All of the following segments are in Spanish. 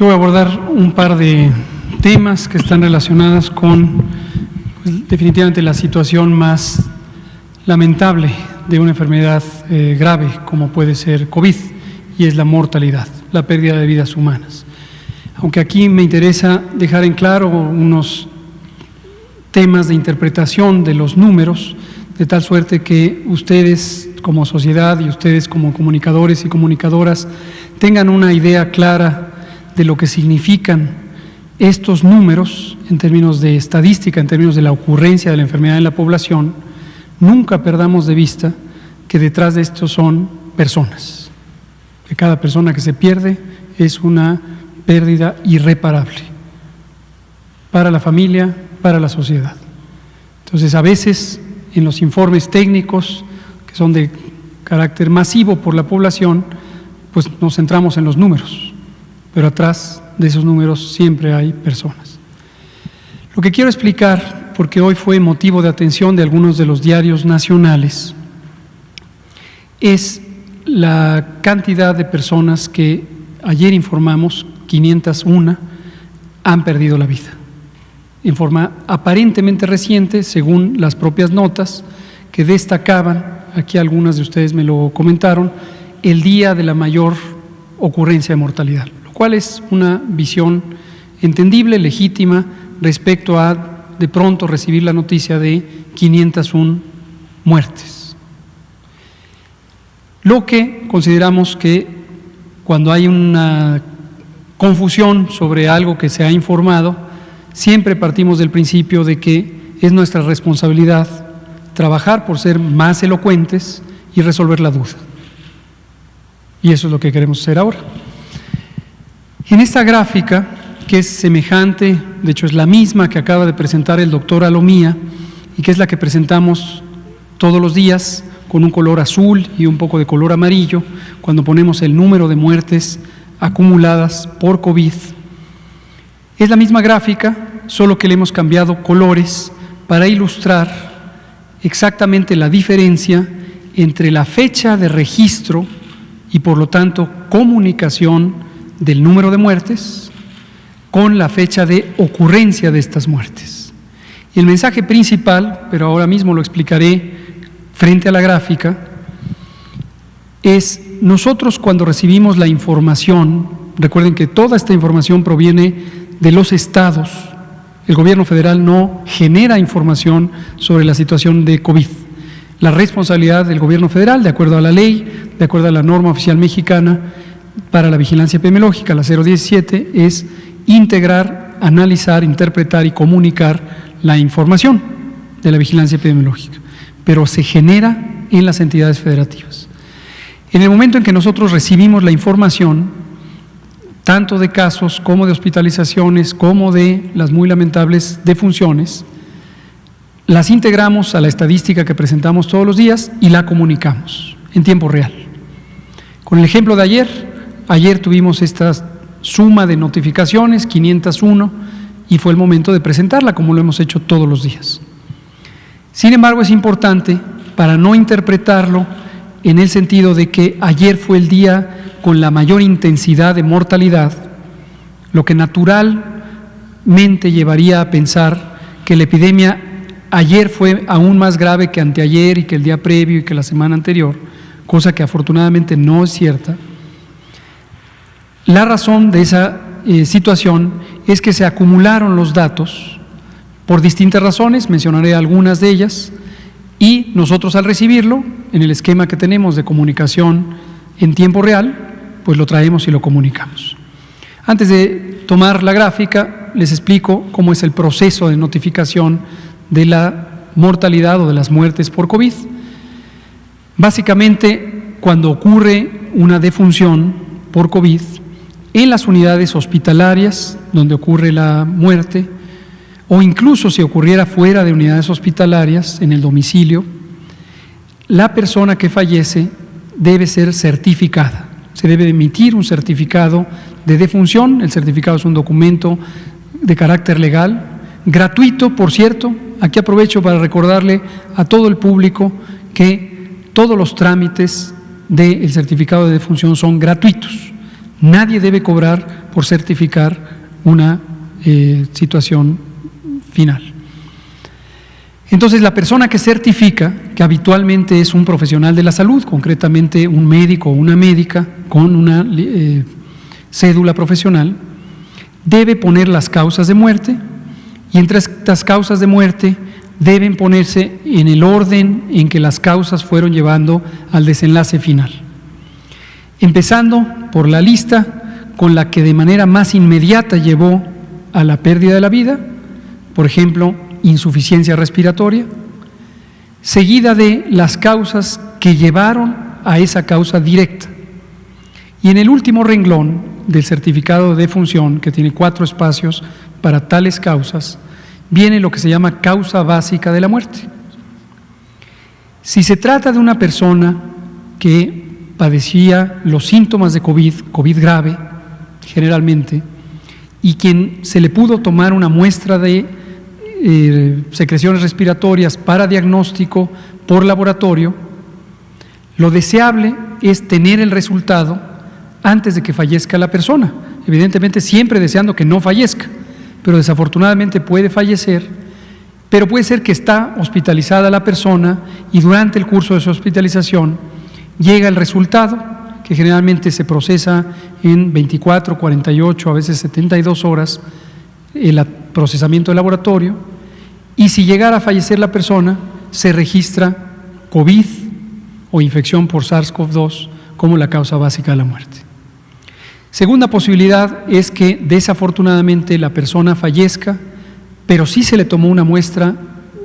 Yo voy a abordar un par de temas que están relacionados con, pues, definitivamente la situación más lamentable de una enfermedad grave como puede ser COVID, y es la mortalidad, la pérdida de vidas humanas. Aunque aquí me interesa dejar en claro unos temas de interpretación de los números, de tal suerte que ustedes como sociedad y ustedes como comunicadores y comunicadoras tengan una idea clara de lo que significan estos números en términos de estadística, en términos de la ocurrencia de la enfermedad en la población. Nunca perdamos de vista que detrás de esto son personas, que cada persona que se pierde es una pérdida irreparable para la familia, para la sociedad. Entonces, a veces en los informes técnicos que son de carácter masivo por la población, pues nos centramos en los números, pero atrás de esos números siempre hay personas. Lo que quiero explicar, porque hoy fue motivo de atención de algunos de los diarios nacionales, es la cantidad de personas que ayer informamos, 501, han perdido la vida. En forma aparentemente reciente, según las propias notas que destacaban, aquí algunas de ustedes me lo comentaron, el día de la mayor ocurrencia de mortalidad, lo cual es una visión entendible, legítima, respecto a de pronto recibir la noticia de 501 muertes. Lo que consideramos que cuando hay una confusión sobre algo que se ha informado, siempre partimos del principio de que es nuestra responsabilidad trabajar por ser más elocuentes y resolver la duda. Y eso es lo que queremos hacer ahora. En esta gráfica, que es semejante, de hecho es la misma que acaba de presentar el doctor Alomía y que es la que presentamos todos los días con un color azul y un poco de color amarillo, cuando ponemos el número de muertes acumuladas por COVID. Es la misma gráfica, solo que le hemos cambiado colores para ilustrar exactamente la diferencia entre la fecha de registro y por lo tanto comunicación del número de muertes con la fecha de ocurrencia de estas muertes. Y el mensaje principal, pero ahora mismo lo explicaré frente a la gráfica, es nosotros cuando recibimos la información, recuerden que toda esta información proviene de los estados. El gobierno federal no genera información sobre la situación de COVID. La responsabilidad del gobierno federal, de acuerdo a la ley, de acuerdo a la norma oficial mexicana para la vigilancia epidemiológica, la 017, es integrar, analizar, interpretar y comunicar la información de la vigilancia epidemiológica, pero se genera en las entidades federativas. En el momento en que nosotros recibimos la información, tanto de casos como de hospitalizaciones, como de las muy lamentables defunciones, las integramos a la estadística que presentamos todos los días y la comunicamos en tiempo real. Con el ejemplo de ayer tuvimos esta suma de notificaciones, 501, y fue el momento de presentarla como lo hemos hecho todos los días. Sin embargo, es importante para no interpretarlo en el sentido de que ayer fue el día con la mayor intensidad de mortalidad, lo que naturalmente llevaría a pensar que la epidemia ayer fue aún más grave que anteayer y que el día previo y que la semana anterior, cosa que afortunadamente no es cierta. La razón de esa situación es que se acumularon los datos por distintas razones, mencionaré algunas de ellas, y nosotros al recibirlo, en el esquema que tenemos de comunicación en tiempo real, pues lo traemos y lo comunicamos. Antes de tomar la gráfica, les explico cómo es el proceso de notificación de la mortalidad o de las muertes por COVID. Básicamente, cuando ocurre una defunción por COVID, en las unidades hospitalarias donde ocurre la muerte, o incluso si ocurriera fuera de unidades hospitalarias, en el domicilio, la persona que fallece debe ser certificada. Se debe emitir un certificado de defunción. El certificado es un documento de carácter legal, gratuito, por cierto. Aquí aprovecho para recordarle a todo el público que todos los trámites del certificado de defunción son gratuitos. Nadie debe cobrar por certificar una situación final. Entonces, la persona que certifica, que habitualmente es un profesional de la salud, concretamente un médico o una médica con una cédula profesional, debe poner las causas de muerte, y entre estas causas de muerte deben ponerse en el orden en que las causas fueron llevando al desenlace final. Empezando por la lista con la que de manera más inmediata llevó a la pérdida de la vida, por ejemplo, insuficiencia respiratoria, seguida de las causas que llevaron a esa causa directa. Y en el último renglón del certificado de defunción, que tiene 4 espacios para tales causas, viene lo que se llama causa básica de la muerte. Si se trata de una persona que padecía los síntomas de COVID grave, generalmente, y quien se le pudo tomar una muestra de secreciones respiratorias para diagnóstico por laboratorio, lo deseable es tener el resultado antes de que fallezca la persona, evidentemente siempre deseando que no fallezca, pero desafortunadamente puede fallecer, pero puede ser que está hospitalizada la persona y durante el curso de su hospitalización llega el resultado, que generalmente se procesa en 24, 48, a veces 72 horas, el procesamiento de laboratorio, y si llegara a fallecer la persona, se registra COVID o infección por SARS-CoV-2 como la causa básica de la muerte. Segunda posibilidad es que desafortunadamente la persona fallezca, pero sí se le tomó una muestra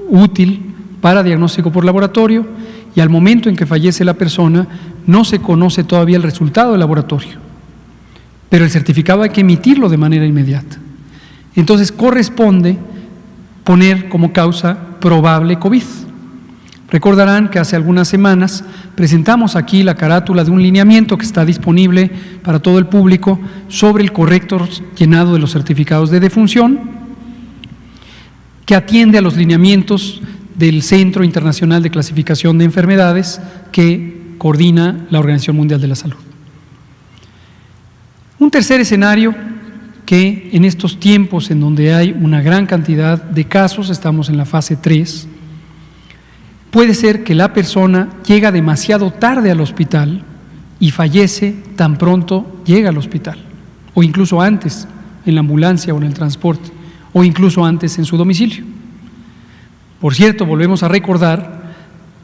útil para diagnóstico por laboratorio y al momento en que fallece la persona no se conoce todavía el resultado del laboratorio, pero el certificado hay que emitirlo de manera inmediata. Entonces corresponde poner como causa probable COVID. Recordarán que hace algunas semanas presentamos aquí la carátula de un lineamiento que está disponible para todo el público sobre el correcto llenado de los certificados de defunción, que atiende a los lineamientos del Centro Internacional de Clasificación de Enfermedades que coordina la Organización Mundial de la Salud. Un tercer escenario que en estos tiempos en donde hay una gran cantidad de casos, estamos en la fase 3, puede ser que la persona llega demasiado tarde al hospital y fallece tan pronto llega al hospital, o incluso antes en la ambulancia o en el transporte, o incluso antes en su domicilio. Por cierto, volvemos a recordar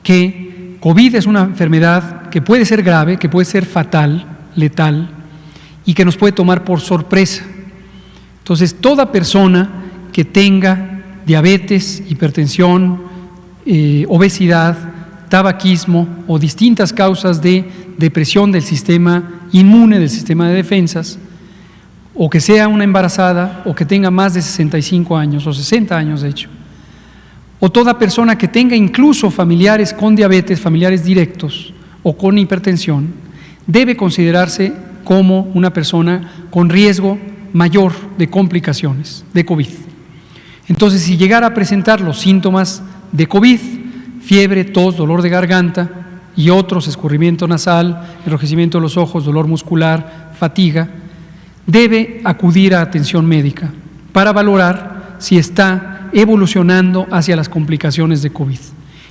que COVID es una enfermedad que puede ser grave, que puede ser fatal, letal, y que nos puede tomar por sorpresa. Entonces, toda persona que tenga diabetes, hipertensión, obesidad, tabaquismo o distintas causas de depresión del sistema inmune, del sistema de defensas, o que sea una embarazada o que tenga más de 65 años o 60 años de hecho, o toda persona que tenga incluso familiares con diabetes, familiares directos o con hipertensión, debe considerarse como una persona con riesgo mayor de complicaciones de COVID. Entonces, si llegara a presentar los síntomas de COVID, fiebre, tos, dolor de garganta y otros, escurrimiento nasal, enrojecimiento de los ojos, dolor muscular, fatiga, debe acudir a atención médica para valorar si está evolucionando hacia las complicaciones de COVID.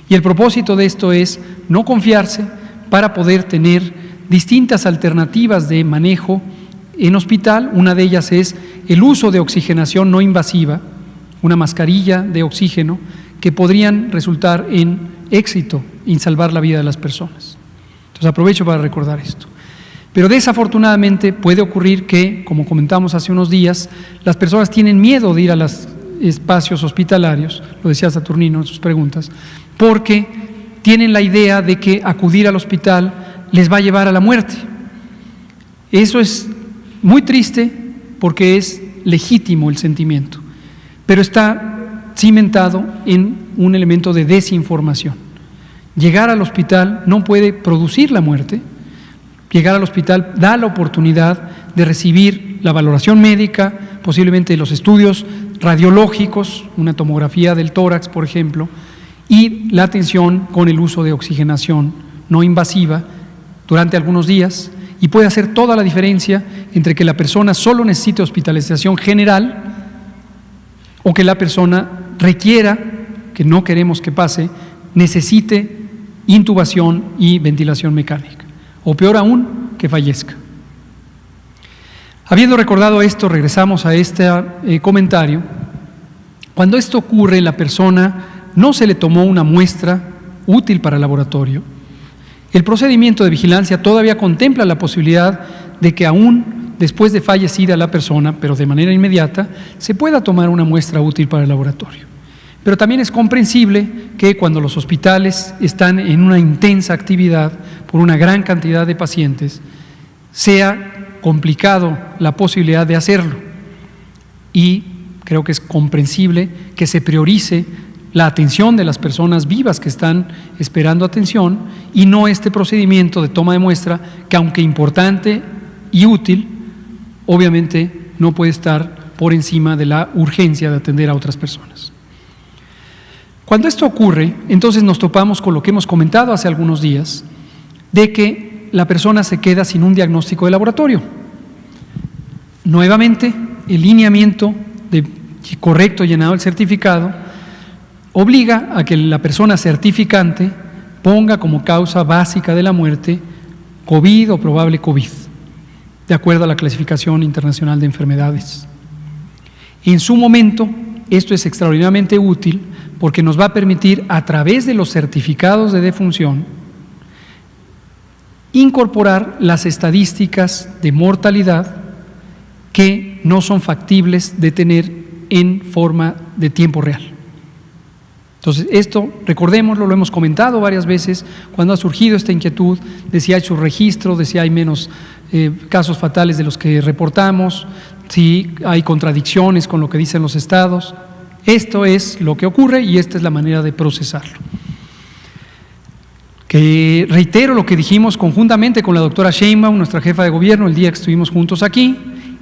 Y el propósito de esto es no confiarse para poder tener distintas alternativas de manejo en hospital. Una de ellas es el uso de oxigenación no invasiva, una mascarilla de oxígeno, que podrían resultar en éxito en salvar la vida de las personas. Entonces aprovecho para recordar esto. Pero desafortunadamente puede ocurrir que, como comentamos hace unos días, las personas tienen miedo de ir a los espacios hospitalarios, lo decía Saturnino en sus preguntas, porque tienen la idea de que acudir al hospital les va a llevar a la muerte. Eso es muy triste porque es legítimo el sentimiento, pero está cimentado en un elemento de desinformación. Llegar al hospital no puede producir la muerte. Llegar al hospital da la oportunidad de recibir la valoración médica, posiblemente los estudios radiológicos, una tomografía del tórax, por ejemplo, y la atención con el uso de oxigenación no invasiva durante algunos días, y puede hacer toda la diferencia entre que la persona solo necesite hospitalización general o que la persona requiera, que no queremos que pase, necesite intubación y ventilación mecánica, o peor aún, que fallezca. Habiendo recordado esto, regresamos a este comentario. Cuando esto ocurre, la persona no se le tomó una muestra útil para el laboratorio. El procedimiento de vigilancia todavía contempla la posibilidad de que aún después de fallecida la persona, pero de manera inmediata, se pueda tomar una muestra útil para el laboratorio. Pero también es comprensible que cuando los hospitales están en una intensa actividad por una gran cantidad de pacientes, sea complicado la posibilidad de hacerlo. Y creo que es comprensible que se priorice la atención de las personas vivas que están esperando atención y no este procedimiento de toma de muestra que, aunque importante y útil, obviamente no puede estar por encima de la urgencia de atender a otras personas. Cuando esto ocurre, entonces nos topamos con lo que hemos comentado hace algunos días, de que la persona se queda sin un diagnóstico de laboratorio. Nuevamente, el lineamiento de correcto llenado del certificado obliga a que la persona certificante ponga como causa básica de la muerte COVID o probable COVID, de acuerdo a la clasificación internacional de enfermedades. En su momento, esto es extraordinariamente útil porque nos va a permitir, a través de los certificados de defunción, incorporar las estadísticas de mortalidad que no son factibles de tener en forma de tiempo real. Entonces, esto, recordémoslo, lo hemos comentado varias veces, cuando ha surgido esta inquietud de si hay subregistro, de si hay menos casos fatales de los que reportamos, si hay contradicciones con lo que dicen los estados. Esto es lo que ocurre y esta es la manera de procesarlo. Que reitero lo que dijimos conjuntamente con la doctora Sheinbaum, nuestra jefa de gobierno, el día que estuvimos juntos aquí.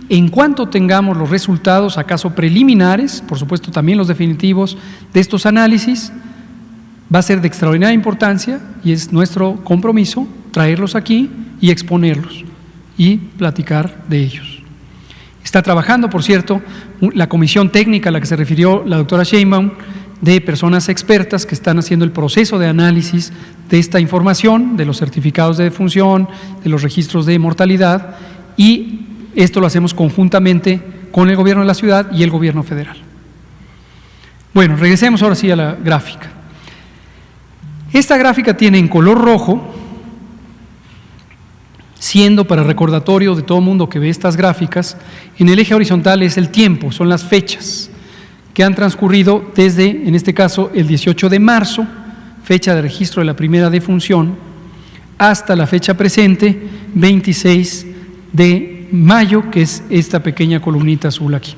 En cuanto tengamos los resultados, acaso preliminares, por supuesto también los definitivos de estos análisis, va a ser de extraordinaria importancia y es nuestro compromiso traerlos aquí y exponerlos y platicar de ellos. Está trabajando, por cierto, la comisión técnica a la que se refirió la doctora Sheinbaum, de personas expertas que están haciendo el proceso de análisis de esta información, de los certificados de defunción, de los registros de mortalidad, y esto lo hacemos conjuntamente con el gobierno de la ciudad y el gobierno federal. Bueno, regresemos ahora sí a la gráfica. Esta gráfica tiene en color rojo, siendo para recordatorio de todo el mundo que ve estas gráficas, en el eje horizontal es el tiempo, son las fechas que han transcurrido desde, en este caso, el 18 de marzo, fecha de registro de la primera defunción, hasta la fecha presente, 26 de mayo, que es esta pequeña columnita azul aquí.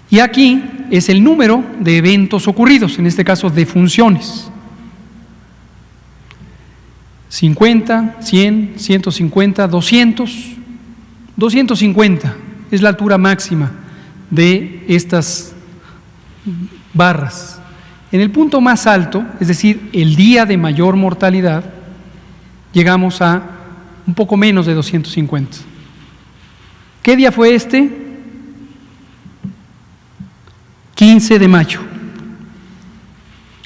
Y aquí es el número de eventos ocurridos, en este caso defunciones. 50, 100, 150, 200, 250 es la altura máxima de estas barras. En el punto más alto, es decir, el día de mayor mortalidad, llegamos a un poco menos de 250. ¿Qué día fue este? 15 de mayo.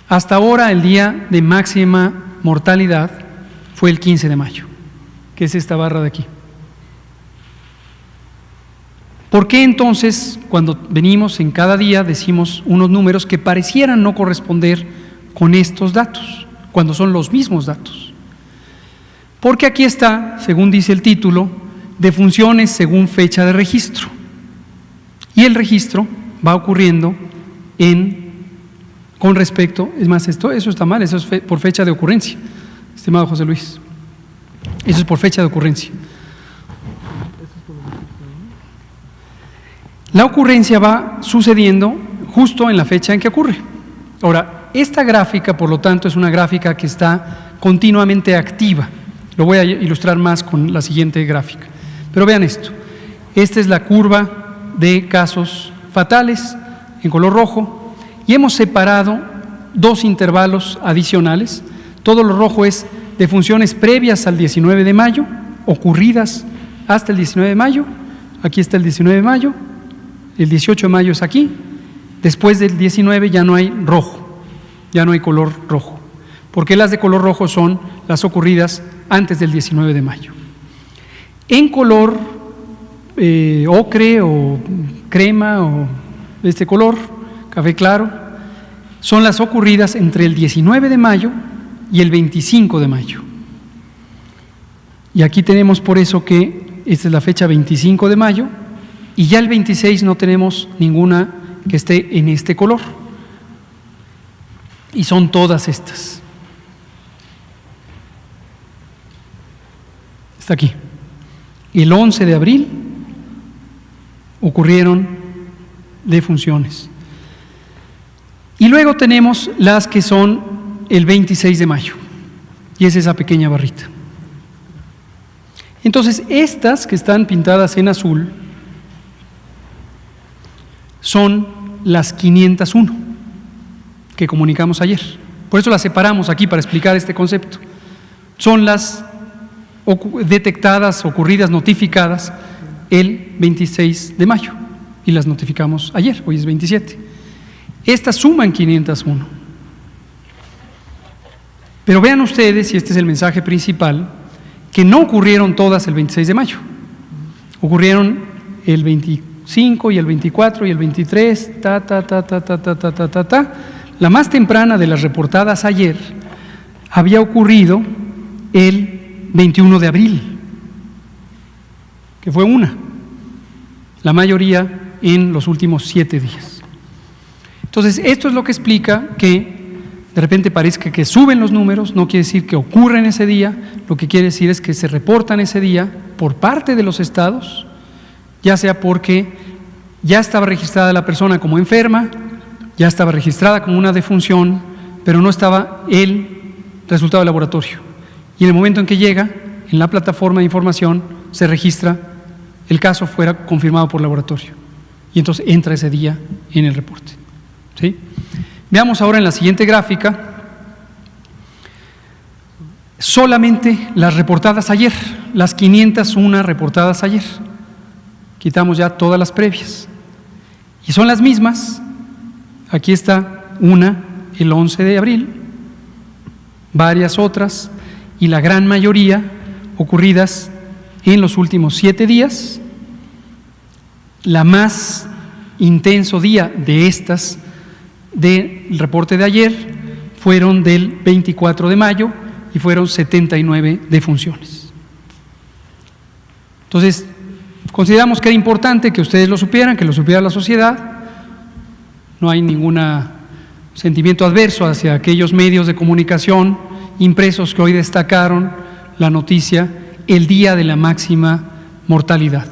Hasta ahora el día de máxima mortalidad fue el 15 de mayo, que es esta barra de aquí. ¿Por qué entonces, cuando venimos en cada día, decimos unos números que parecieran no corresponder con estos datos, cuando son los mismos datos? Porque aquí está, según dice el título, defunciones según fecha de registro. Y el registro va ocurriendo con respecto, es más, eso está mal, eso es por fecha de ocurrencia, estimado José Luis. Eso es por fecha de ocurrencia. La ocurrencia va sucediendo justo en la fecha en que ocurre. Ahora, esta gráfica, por lo tanto, es una gráfica que está continuamente activa. Lo voy a ilustrar más con la siguiente gráfica. Pero vean esto. Esta es la curva de casos fatales en color rojo y hemos separado dos intervalos adicionales. Todo lo rojo es defunciones previas al 19 de mayo, ocurridas hasta el 19 de mayo. Aquí está el 19 de mayo, el 18 de mayo es aquí. Después del 19 ya no hay rojo, ya no hay color rojo, porque las de color rojo son las ocurridas antes del 19 de mayo. En color ocre o crema o de este color, café claro, son las ocurridas entre el 19 de mayo y el 25 de mayo. Y aquí tenemos por eso que esta es la fecha 25 de mayo y ya el 26 no tenemos ninguna que esté en este color. Y son todas estas. Está aquí. El 11 de abril ocurrieron defunciones. Y luego tenemos las que son el 26 de mayo, y es esa pequeña barrita. Entonces, estas que están pintadas en azul son las 501 que comunicamos ayer. Por eso las separamos aquí para explicar este concepto. Son las detectadas, ocurridas, notificadas el 26 de mayo y las notificamos ayer, hoy es 27. Estas suman 501. Pero vean ustedes, y este es el mensaje principal, que no ocurrieron todas el 26 de mayo. Ocurrieron el 25 y el 24 y el 23, La más temprana de las reportadas ayer había ocurrido el 21 de abril, que fue una, la mayoría en los últimos 7 días. Entonces, esto es lo que explica que de repente parezca que suben los números, no quiere decir que ocurren ese día, lo que quiere decir es que se reportan ese día por parte de los estados, ya sea porque ya estaba registrada la persona como enferma, ya estaba registrada como una defunción, pero no estaba el resultado de laboratorio. Y en el momento en que llega, en la plataforma de información, se registra el caso fuera confirmado por laboratorio. Y entonces entra ese día en el reporte. ¿Sí? Veamos ahora en la siguiente gráfica solamente las reportadas ayer, las 501 reportadas ayer. Quitamos ya todas las previas. Y son las mismas. Aquí está una el 11 de abril, varias otras, y la gran mayoría ocurridas en los últimos 7 días. La más intenso día de estas del reporte de ayer fueron del 24 de mayo y fueron 79 defunciones. Entonces, consideramos que era importante que ustedes lo supieran, que lo supiera la sociedad. No hay ningún sentimiento adverso hacia aquellos medios de comunicación impresos que hoy destacaron la noticia, el día de la máxima mortalidad.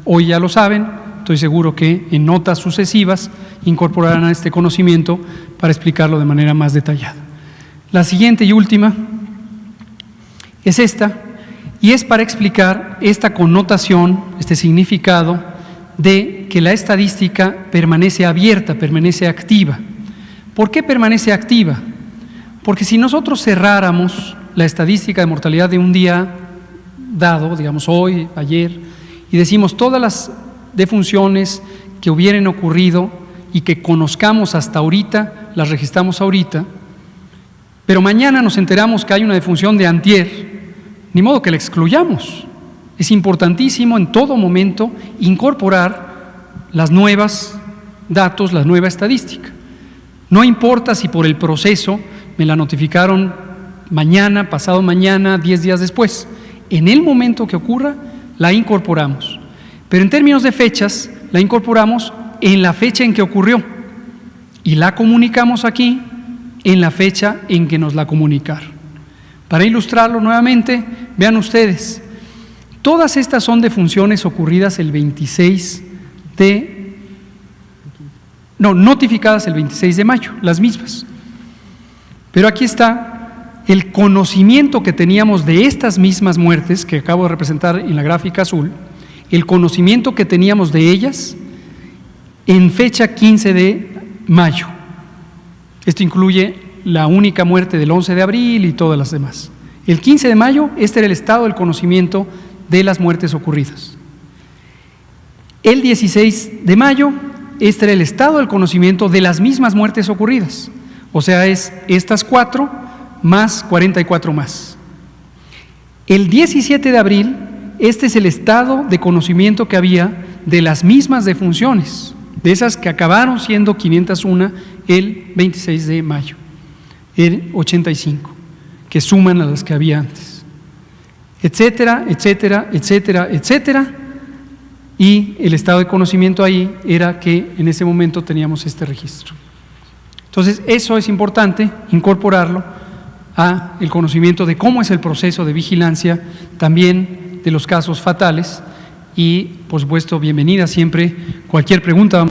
Hoy ya lo saben. Estoy seguro que en notas sucesivas incorporarán a este conocimiento para explicarlo de manera más detallada. La siguiente y última es esta, y es para explicar esta connotación, este significado de que la estadística permanece abierta, permanece activa. ¿Por qué permanece activa? Porque si nosotros cerráramos la estadística de mortalidad de un día dado, digamos hoy, ayer, y decimos todas las defunciones que hubieran ocurrido y que conozcamos hasta ahorita, las registramos ahorita, pero mañana nos enteramos que hay una defunción de antier, ni modo que la excluyamos. Es importantísimo en todo momento incorporar las nuevas datos, la nueva estadística. No importa si por el proceso me la notificaron mañana, pasado mañana, 10 días después. En el momento que ocurra, la incorporamos. Pero en términos de fechas, la incorporamos en la fecha en que ocurrió y la comunicamos aquí en la fecha en que nos la comunicaron. Para ilustrarlo nuevamente, vean ustedes, todas estas son defunciones ocurridas el 26 de... notificadas el 26 de mayo, las mismas. Pero aquí está el conocimiento que teníamos de estas mismas muertes, que acabo de representar en la gráfica azul, el conocimiento que teníamos de ellas en fecha 15 de mayo. Esto incluye la única muerte del 11 de abril y todas las demás. El 15 de mayo, este era el estado del conocimiento de las muertes ocurridas. El 16 de mayo, este era el estado del conocimiento de las mismas muertes ocurridas. O sea, es estas 4 más 44 más. El 17 de abril, este es el estado de conocimiento que había de las mismas defunciones, de esas que acabaron siendo 501 el 26 de mayo, el 85, que suman a las que había antes, etcétera, etcétera, etcétera, etcétera. Y el estado de conocimiento ahí era que en ese momento teníamos este registro. Entonces, eso es importante, incorporarlo a el conocimiento de cómo es el proceso de vigilancia, también de los casos fatales. Y, por supuesto, bienvenida siempre cualquier pregunta.